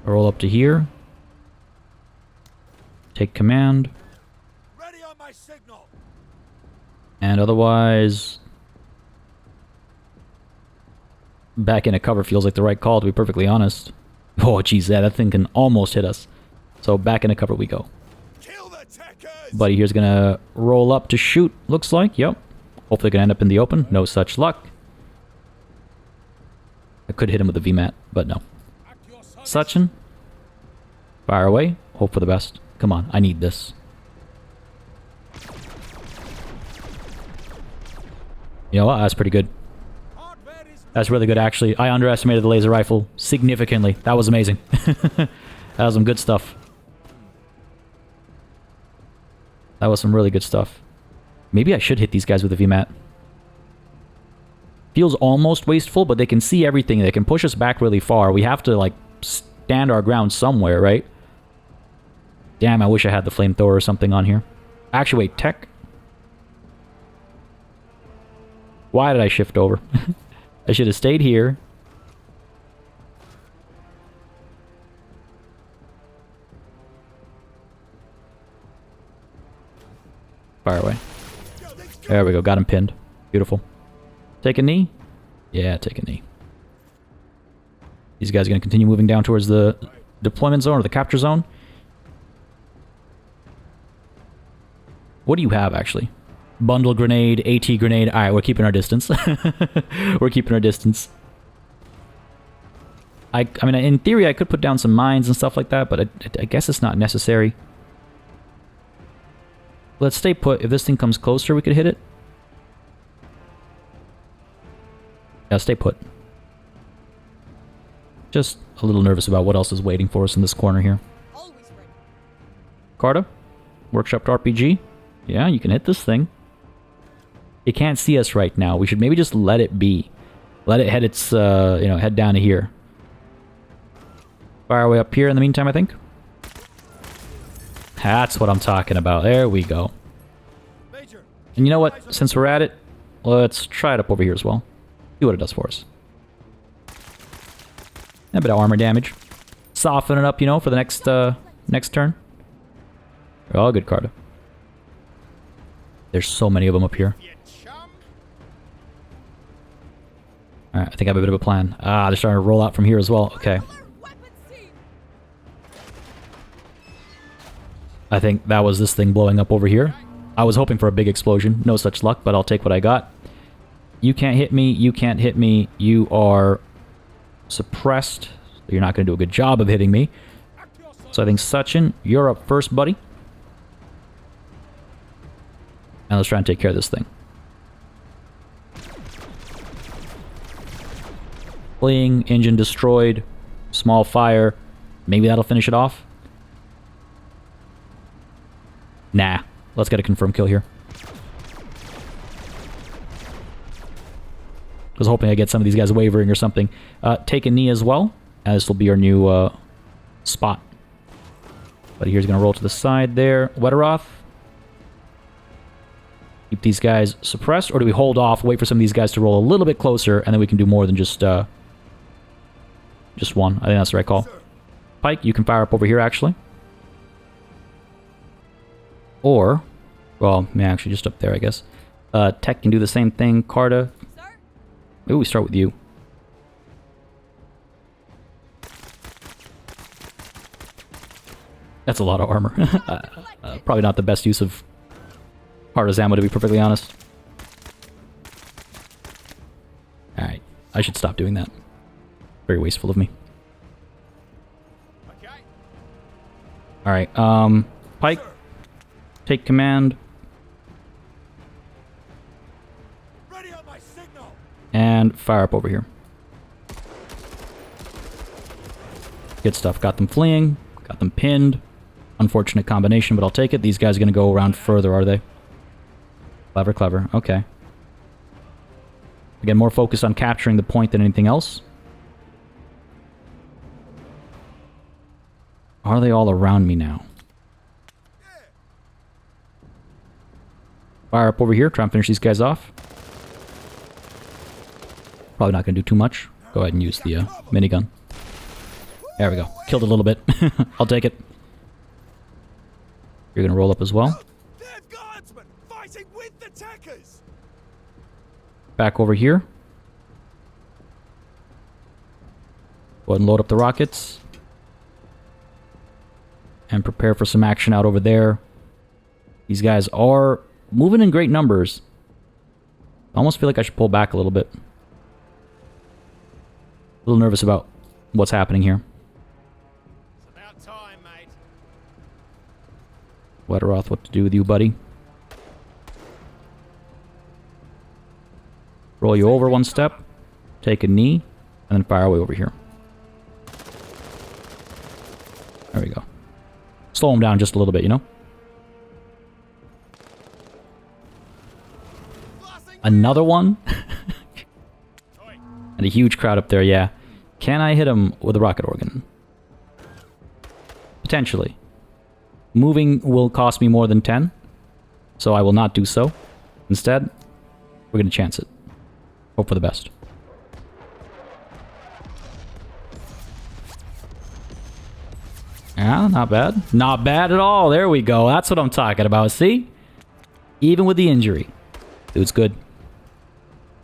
Roll up to here. Take command. Ready on my signal. And otherwise, back into cover feels like the right call, to be perfectly honest. Oh, jeez, that thing can almost hit us. So back into cover we go. Kill the techers. Buddy here's gonna roll up to shoot, looks like. Yep. Hopefully gonna end up in the open. No such luck. I could hit him with a VMAT, but no. Suchin. Fire away. Hope for the best. Come on, I need this. You know what? That's pretty good. That's really good, actually. I underestimated the laser rifle significantly. That was amazing. That was some good stuff. That was some really good stuff. Maybe I should hit these guys with a VMAT. Feels almost wasteful, but they can see everything. They can push us back really far. We have to, like, stand our ground somewhere, right? Damn, I wish I had the flamethrower or something on here. Actually, wait, tech? Why did I shift over? I should have stayed here. Fire away. There we go, got him pinned. Beautiful. Take a knee? Yeah, take a knee. These guys are going to continue moving down towards the deployment zone or the capture zone. What do you have, actually? Bundle grenade, AT grenade. Alright, we're keeping our distance. We're keeping our distance. I mean, in theory, I could put down some mines and stuff like that, but I guess it's not necessary. Let's stay put. If this thing comes closer, we could hit it. Yeah, stay put. Just a little nervous about what else is waiting for us in this corner here. Carta? Workshopped RPG? Yeah, you can hit this thing. It can't see us right now. We should maybe just let it be. Let it head its, head down to here. Fire away up here in the meantime, I think. That's what I'm talking about. There we go. And you know what? Since we're at it, let's try it up over here as well. See what it does for us. A bit of armor damage. Soften it up, you know, for the next turn. They're all good, Carta. There's so many of them up here. Alright, I think I have a bit of a plan. Ah, they're starting to roll out from here as well. Okay. I think that was this thing blowing up over here. I was hoping for a big explosion. No such luck, but I'll take what I got. You can't hit me. You can't hit me. You are suppressed. You're not going to do a good job of hitting me. So I think Sachin, you're up first, buddy. And let's try and take care of this thing. Fleeing, engine destroyed, small fire. Maybe that'll finish it off. Nah. Let's get a confirmed kill here. I was hoping I get some of these guys wavering or something. Take a knee as well, as this will be our new spot. But here's going to roll to the side there. Wetteroth. Keep these guys suppressed, or do we hold off, wait for some of these guys to roll a little bit closer, and then we can do more than just one. I think that's the right call. Pike, you can fire up over here, actually. Or, well, yeah, actually just up there, I guess. Tech can do the same thing. Carta. Maybe we start with you. That's a lot of armor. Probably not the best use of Carta's ammo, to be perfectly honest. Alright, I should stop doing that. Very wasteful of me. Alright, Pike, take command. Ready on my signal. And fire up over here. Good stuff. Got them fleeing. Got them pinned. Unfortunate combination, but I'll take it. These guys are going to go around further, are they? Clever, clever. Okay. Again, more focused on capturing the point than anything else. Are they all around me now? Fire up over here. Try and finish these guys off. Probably not going to do too much. Go ahead and use the minigun. There we go. Killed a little bit. I'll take it. You're going to roll up as well. Fighting with the techers. Back over here. Go ahead and load up the rockets. And prepare for some action out over there. These guys are moving in great numbers. I almost feel like I should pull back a little bit. A little nervous about what's happening here. It's about time, mate. Wetteroth, what to do with you, buddy? Roll you over one step. Take a knee. And then fire away over here. There we go. Slow him down just a little bit, you know? Another one? And a huge crowd up there, yeah. Can I hit him with a rocket organ? Potentially. Moving will cost me more than 10. So I will not do so. Instead, we're going to chance it. Hope for the best. Yeah, not bad. Not bad at all. There we go. That's what I'm talking about. See? Even with the injury. Dude's good.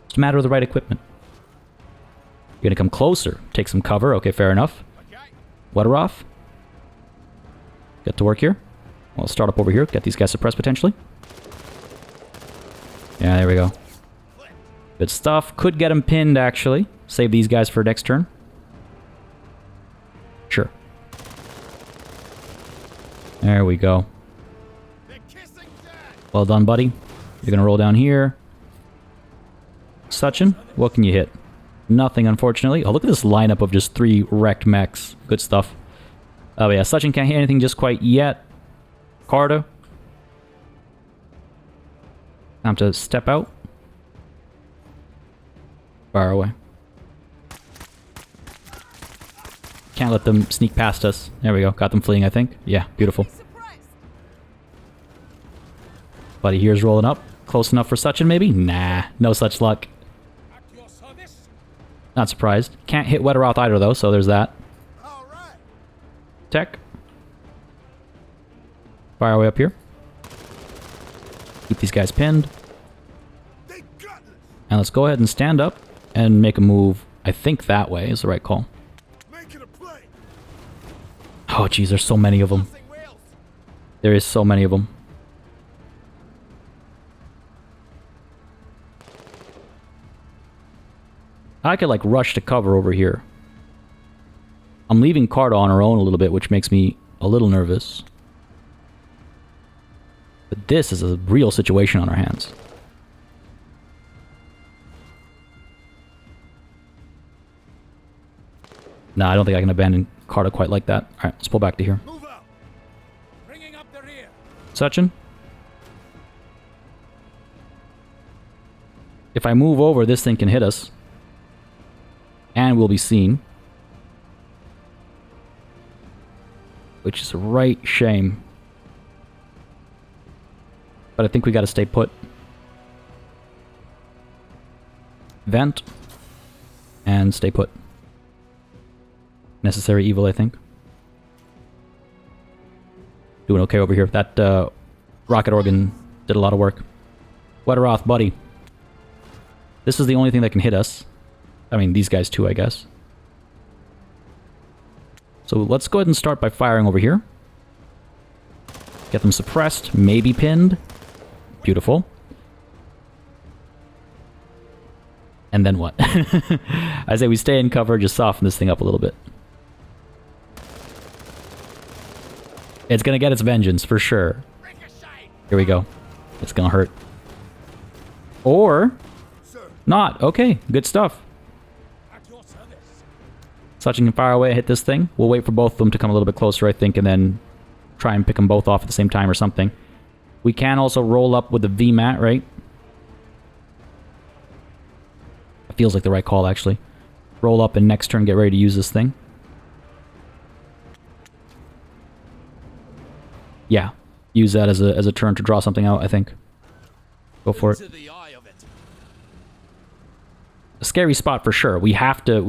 It's a matter of the right equipment. You're going to come closer. Take some cover. Okay, fair enough. Wetteroth. Get to work here. We'll start up over here. Get these guys suppressed potentially. Yeah, there we go. Good stuff. Could get him pinned, actually. Save these guys for next turn. Sure. There we go. Well done, buddy. You're going to roll down here. Sachin, what can you hit? Nothing, unfortunately. Oh, look at this lineup of just 3 wrecked mechs. Good stuff. Oh yeah, Sachin can't hit anything just quite yet. Carter. Time to step out. Far away. Can't let them sneak past us. There we go. Got them fleeing, I think. Yeah, beautiful. Buddy here's rolling up. Close enough for Sachin, maybe? Nah, no such luck. Not surprised. Can't hit Wetteroth either, though, so there's that. Tech. Fire away up here. Keep these guys pinned. And let's go ahead and stand up and make a move. I think that way is the right call. Oh, jeez, there's so many of them. There is so many of them. I could, like, rush to cover over here. I'm leaving Carta on her own a little bit, which makes me a little nervous. But this is a real situation on our hands. No, I don't think I can abandon Carta quite like that. Alright, let's pull back to here. Move out. Bringing up the rear. Sachin? If I move over, this thing can hit us. And we'll be seen. Which is a right shame. But I think we gotta stay put. Vent. And stay put. Necessary evil, I think. Doing okay over here. That rocket organ did a lot of work. Wetteroth, buddy. This is the only thing that can hit us. I mean, these guys too, I guess. So let's go ahead and start by firing over here. Get them suppressed, maybe pinned. Beautiful. And then what? I say we stay in cover, just soften this thing up a little bit. It's gonna get its vengeance, for sure. Here we go. It's gonna hurt. Or... not. Okay, good stuff. Sachin can fire away, hit this thing. We'll wait for both of them to come a little bit closer, I think, and then try and pick them both off at the same time or something. We can also roll up with the VMAT, right? It feels like the right call, actually. Roll up and next turn get ready to use this thing. Yeah. Use that as a turn to draw something out, I think. Go for it. A scary spot for sure. We have to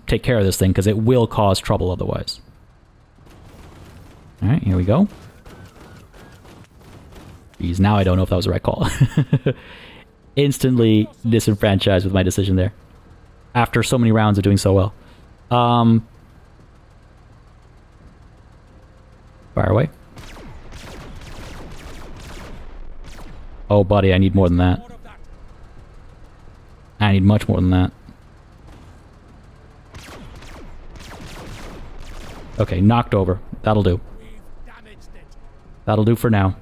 take care of this thing because it will cause trouble otherwise. All right, here we go. Jeez, now I don't know if that was the right call. Instantly disenfranchised with my decision there. After so many rounds of doing so well. Fire away. Oh, buddy, I need more than that. I need much more than that. Okay, knocked over. That'll do. That'll do for now.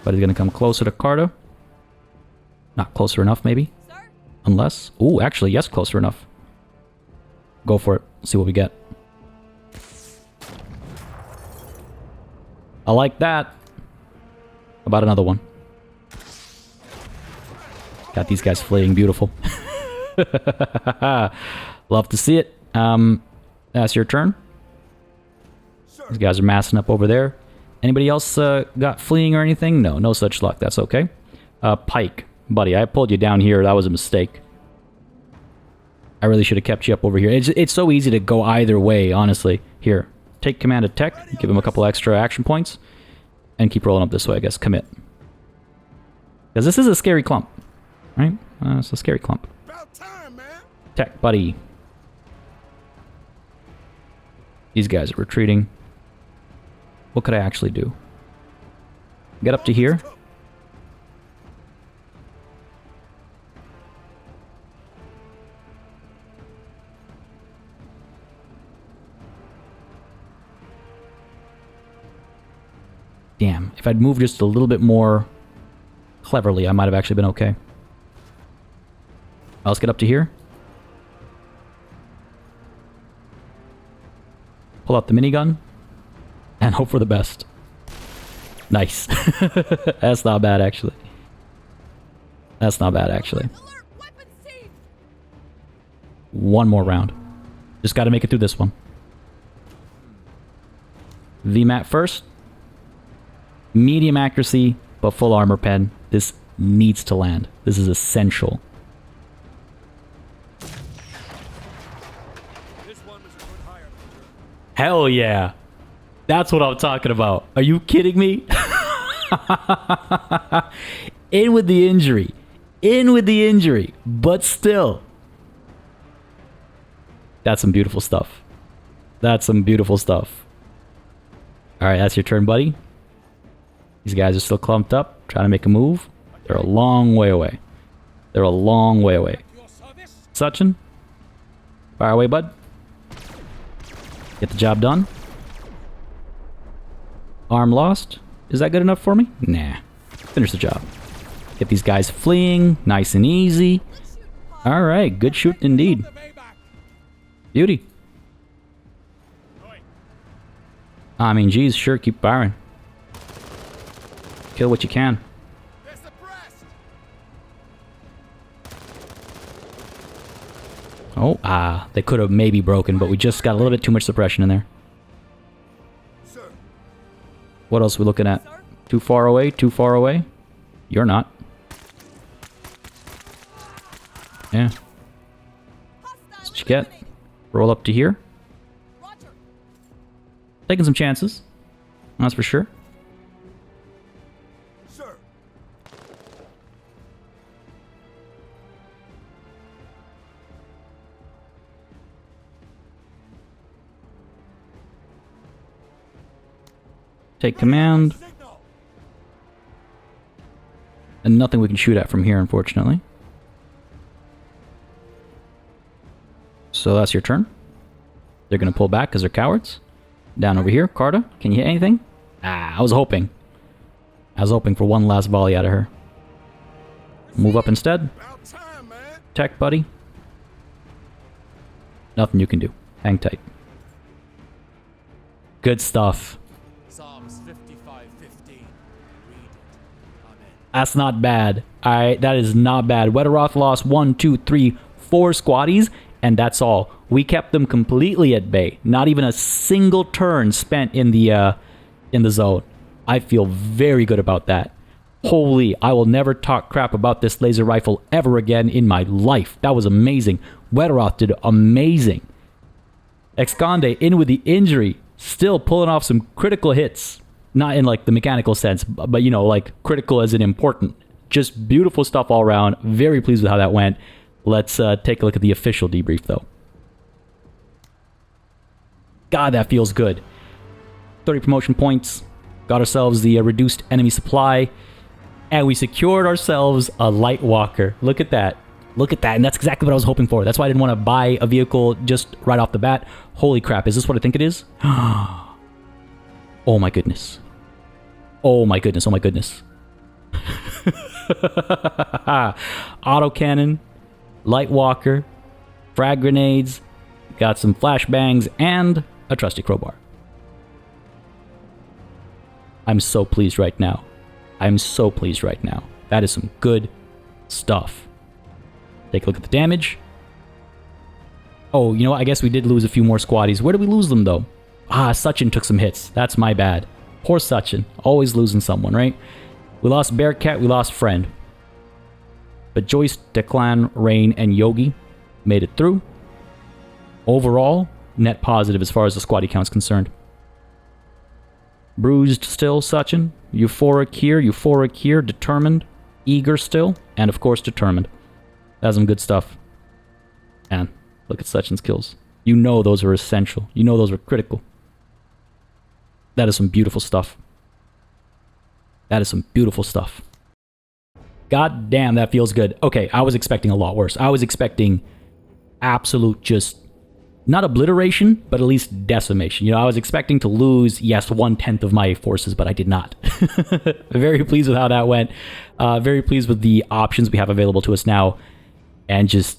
But he's gonna come closer to Carta. Not closer enough, maybe? Unless... ooh, actually, yes, closer enough. Go for it. See what we get. I like that. How about another one? Got these guys fleeing. Beautiful. Love to see it. That's your turn. These guys are massing up over there. Anybody else got fleeing or anything? No, no such luck. That's okay. Pike. Buddy, I pulled you down here. That was a mistake. I really should have kept you up over here. It's so easy to go either way, honestly. Here. Take command of tech. Give him a couple extra action points. And keep rolling up this way, I guess. Commit. Because this is a scary clump. Right? It's a scary clump. About time, man. Tech, buddy. These guys are retreating. What could I actually do? Get up to here. Damn. If I'd moved just a little bit more cleverly, I might have actually been okay. Let's get up to here. Pull out the minigun. And hope for the best. Nice. That's not bad, actually. That's not bad, actually. One more round. Just gotta make it through this one. VMAT first. Medium accuracy, but full armor pen. This needs to land. This is essential. Hell yeah. That's what I'm talking about. Are you kidding me? In with the injury. In with the injury. But still. That's some beautiful stuff. That's some beautiful stuff. Alright, that's your turn, buddy. These guys are still clumped up, trying to make a move. They're a long way away. They're a long way away. Sachin. Fire away, bud. Get the job done. Arm lost. Is that good enough for me? Nah. Finish the job. Get these guys fleeing. Nice and easy. Alright, good shoot indeed. Beauty. I mean, geez, sure, keep firing. Kill what you can. Oh, they could have maybe broken, but we just got a little bit too much suppression in there. What else are we looking at? Too far away, too far away? You're not. Yeah. That's what you get. Roll up to here. Taking some chances. That's for sure. Sir. Take command. And nothing we can shoot at from here, unfortunately. So that's your turn. They're going to pull back because they're cowards. Down over here, Carta. Can you hit anything? I was hoping. I was hoping for one last volley out of her. Move up instead. Tech, buddy. Nothing you can do. Hang tight. Good stuff. Psalms 55:15. That's not bad. Alright, that is not bad. Wetteroth lost 1, 2, 3, 4 squaddies, and that's all. We kept them completely at bay. Not even a single turn spent in the zone. I feel very good about that. Holy, I will never talk crap about this laser rifle ever again in my life. That was amazing. Wetteroth did amazing. Excande in with the injury. Still pulling off some critical hits. Not in like the mechanical sense, but you know, like critical as in important. Just beautiful stuff all around. Very pleased with how that went. Let's take a look at the official debrief though. God, that feels good. 30 promotion points. Got ourselves the reduced enemy supply. And we secured ourselves a light walker. Look at that. Look at that. And that's exactly what I was hoping for. That's why I didn't want to buy a vehicle just right off the bat. Holy crap. Is this what I think it is? Oh my goodness. Oh my goodness. Oh my goodness. Autocannon. Light walker. Frag grenades. Got some flashbangs. And a trusty crowbar. I'm so pleased right now. I'm so pleased right now. That is some good stuff. Take a look at the damage. Oh, you know what? I guess we did lose a few more squaddies. Where did we lose them, though? Sachin took some hits. That's my bad. Poor Sachin. Always losing someone, right? We lost Bearcat. We lost Friend. But Joyce, Declan, Rain, and Yogi made it through. Overall, net positive as far as the squaddy count's concerned. Bruised still, Sachin. Euphoric here, determined, eager still, and of course determined. That's some good stuff. And look at Sachin's kills. You know those are essential. You know those are critical. That is some beautiful stuff. That is some beautiful stuff. God damn, that feels good. Okay, I was expecting a lot worse. I was expecting absolute just... not obliteration, but at least decimation. You know, I was expecting to lose, yes, 1/10 of my forces, but I did not. Very pleased with how that went. Very pleased with the options we have available to us now. And just,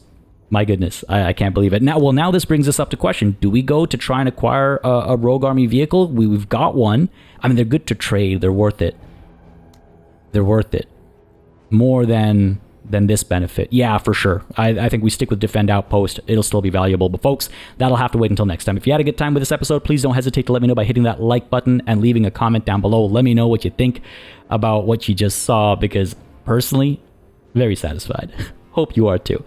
my goodness, I can't believe it. Now this brings us up to question. Do we go to try and acquire a Rogue Army vehicle? We've got one. I mean, they're good to trade. They're worth it. They're worth it. More than this benefit. Yeah, for sure. I think we stick with Defend Outpost. It'll still be valuable. But folks, that'll have to wait until next time. If you had a good time with this episode, please don't hesitate to let me know by hitting that like button and leaving a comment down below. Let me know what you think about what you just saw, because personally, very satisfied. Hope you are too.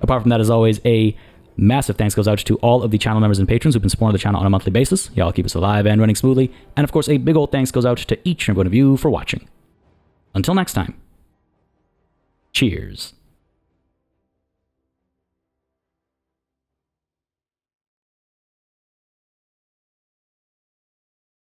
Apart from that, as always, a massive thanks goes out to all of the channel members and patrons who've been supporting the channel on a monthly basis. Y'all keep us alive and running smoothly. And of course, a big old thanks goes out to each and every one of you for watching. Until next time. Cheers.